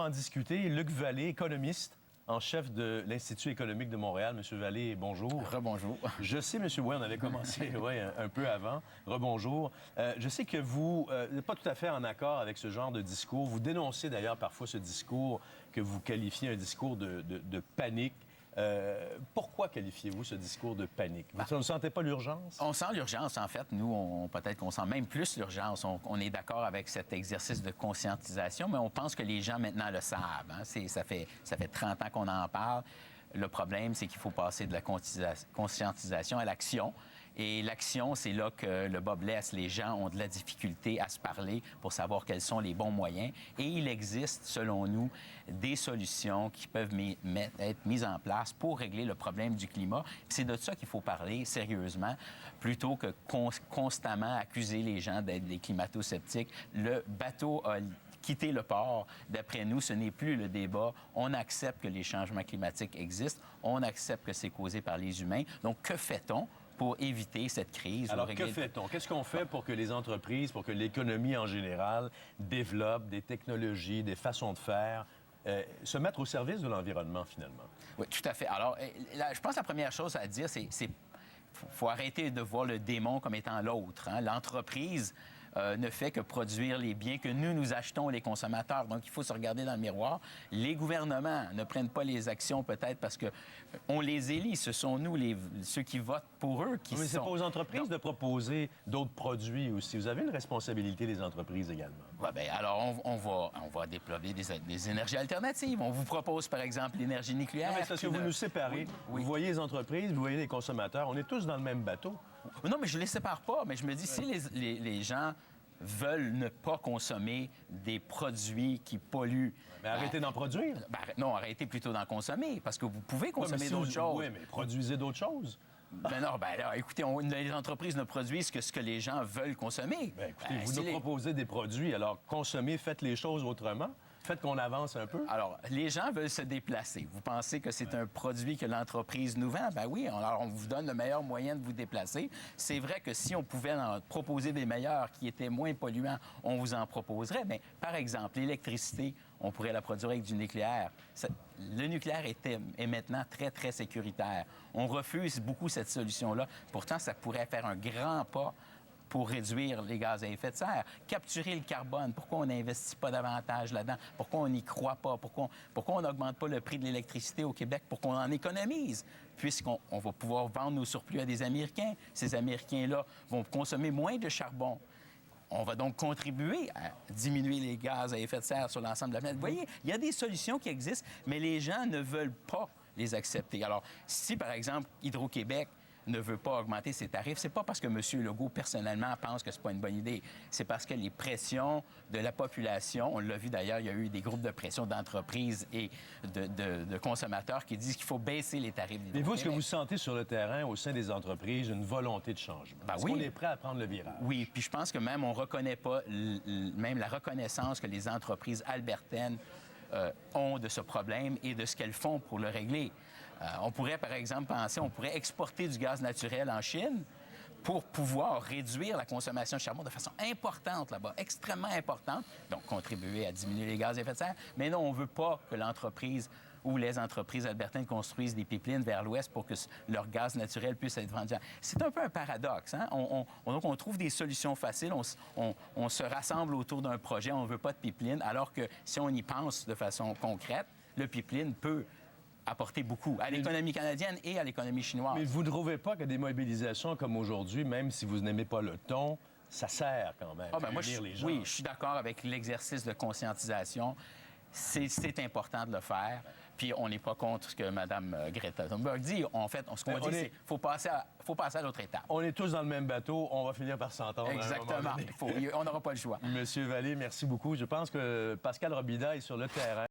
en discuter. Luc Vallée, économiste en chef de l'Institut économique de Montréal. Monsieur Vallée, bonjour. Rebonjour. Je sais, Monsieur Oué, on avait commencé un peu avant. Rebonjour. Je sais que vous n'êtes pas tout à fait en accord avec ce genre de discours. Vous dénoncez d'ailleurs parfois ce discours que vous qualifiez un discours de panique. Pourquoi qualifiez-vous ce discours de panique? Vous ne sentez pas l'urgence? On sent l'urgence, en fait. Nous, peut-être qu'on sent même plus l'urgence. On est d'accord avec cet exercice de conscientisation, mais on pense que les gens maintenant le savent. Hein? Ça fait 30 ans qu'on en parle. Le problème, c'est qu'il faut passer de la conscientisation à l'action. Et l'action, c'est là que le bas blesse. Les gens ont de la difficulté à se parler pour savoir quels sont les bons moyens. Et il existe, selon nous, des solutions qui peuvent être mises en place pour régler le problème du climat. C'est de ça qu'il faut parler sérieusement, plutôt que constamment accuser les gens d'être des climato-sceptiques. Le bateau a quitter le port. D'après nous, ce n'est plus le débat. On accepte que les changements climatiques existent. On accepte que c'est causé par les humains. Donc, que fait-on pour éviter cette crise? Alors, que fait-on? Qu'est-ce qu'on fait pour que les entreprises, pour que l'économie en général développe des technologies, des façons de faire, se mettre au service de l'environnement, finalement? Oui, tout à fait. Alors, je pense que la première chose à dire, c'est faut arrêter de voir le démon comme étant l'autre. Hein? L'entreprise ne fait que produire les biens que nous achetons, les consommateurs. Donc, il faut se regarder dans le miroir. Les gouvernements ne prennent pas les actions peut-être parce qu'on les élit. Ce sont nous, ceux qui votent pour eux, qui sont... Mais c'est pas aux entreprises de proposer d'autres produits aussi. Vous avez une responsabilité des entreprises également. Oui, bien, alors, on va déployer des énergies alternatives. On vous propose, par exemple, l'énergie nucléaire. Non, mais c'est parce que vous nous séparez. Oui. Vous voyez les entreprises, vous voyez les consommateurs. On est tous dans le même bateau. Non, mais je ne les sépare pas. Mais je me dis, si les gens veulent ne pas consommer des produits qui polluent... Mais arrêtez d'en produire. Non, arrêtez plutôt d'en consommer, parce que vous pouvez consommer d'autres choses. Oui, mais produisez d'autres choses. Là, écoutez, les entreprises ne produisent que ce que les gens veulent consommer. Écoutez, vous nous proposez des produits, alors consommez, faites les choses autrement. Faites qu'on avance un peu. Alors, les gens veulent se déplacer. Vous pensez que c'est un produit que l'entreprise nous vend? Ben oui, alors on vous donne le meilleur moyen de vous déplacer. C'est vrai que si on pouvait en proposer des meilleurs qui étaient moins polluants, on vous en proposerait. Mais par exemple, l'électricité, on pourrait la produire avec du nucléaire. Le nucléaire est maintenant très, très sécuritaire. On refuse beaucoup cette solution-là. Pourtant, ça pourrait faire un grand pas pour réduire les gaz à effet de serre, capturer le carbone. Pourquoi on n'investit pas davantage là-dedans? Pourquoi on n'y croit pas? Pourquoi on n'augmente pas le prix de l'électricité au Québec pour qu'on en économise? Puisqu'on va pouvoir vendre nos surplus à des Américains. Ces Américains-là vont consommer moins de charbon. On va donc contribuer à diminuer les gaz à effet de serre sur l'ensemble de la planète. Vous voyez, il y a des solutions qui existent, mais les gens ne veulent pas les accepter. Alors, si, par exemple, Hydro-Québec ne veut pas augmenter ses tarifs, c'est pas parce que M. Legault, personnellement, pense que c'est pas une bonne idée. C'est parce que les pressions de la population, on l'a vu d'ailleurs, il y a eu des groupes de pression d'entreprises et de consommateurs qui disent qu'il faut baisser les tarifs d'Hydro-Québec. Mais vous, est-ce que vous sentez sur le terrain, au sein des entreprises, une volonté de changement? Est-ce qu'on est prêt à prendre le virage? Oui, puis je pense que même on reconnaît pas, même la reconnaissance que les entreprises albertaines ont de ce problème et de ce qu'elles font pour le régler. On pourrait, par exemple, penser, on pourrait exporter du gaz naturel en Chine pour pouvoir réduire la consommation de charbon de façon importante là-bas, extrêmement importante, donc contribuer à diminuer les gaz à effet de serre. Mais non, on ne veut pas que l'entreprise ou les entreprises albertaines construisent des pipelines vers l'ouest pour que leur gaz naturel puisse être vendu. C'est un peu un paradoxe. Hein? Donc, on trouve des solutions faciles, on se rassemble autour d'un projet, on ne veut pas de pipeline, alors que si on y pense de façon concrète, le pipeline peut apporter beaucoup à l'économie canadienne et à l'économie chinoise. Mais vous ne trouvez pas que des mobilisations comme aujourd'hui, même si vous n'aimez pas le ton, ça sert quand même à unir les gens? Oui, je suis d'accord avec l'exercice de conscientisation. C'est important de le faire. Puis on n'est pas contre ce que Mme Greta Thunberg dit. En fait, ce qu'on dit, c'est qu'il faut passer à l'autre étape. On est tous dans le même bateau. On va finir par s'entendre. Exactement. On n'aura pas le choix. Monsieur Vallée, merci beaucoup. Je pense que Pascal Robida est sur le terrain.